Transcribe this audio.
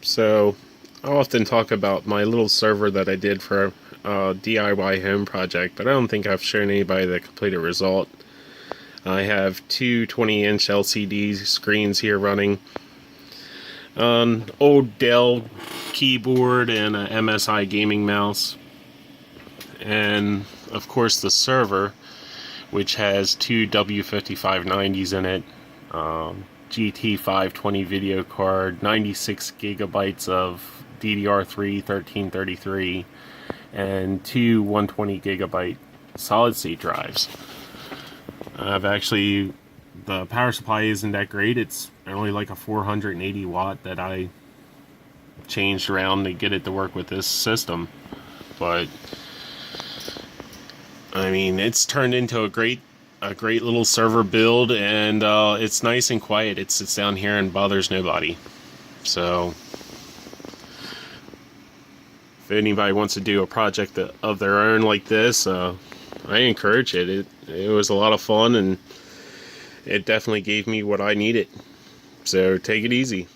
So I often talk about my little server that I did for a DIY home project, but I don't think I've shown anybody the completed result. I have two 20-inch LCD screens here running, an old Dell keyboard and a MSI gaming mouse, and of course the server, which has two W5590s in it, GT520 video card, 96 gigabytes of DDR3 1333, and two 120 gigabyte solid state drives. The power supply isn't that great. It's only like a 480 watt that I changed around to get it to work with this system. But I mean, it's turned into a great little server build, and it's nice and quiet. It sits down here and bothers nobody. So if anybody wants to do a project of their own like this, I encourage it. It was a lot of fun, and it definitely gave me what I needed. So take it easy.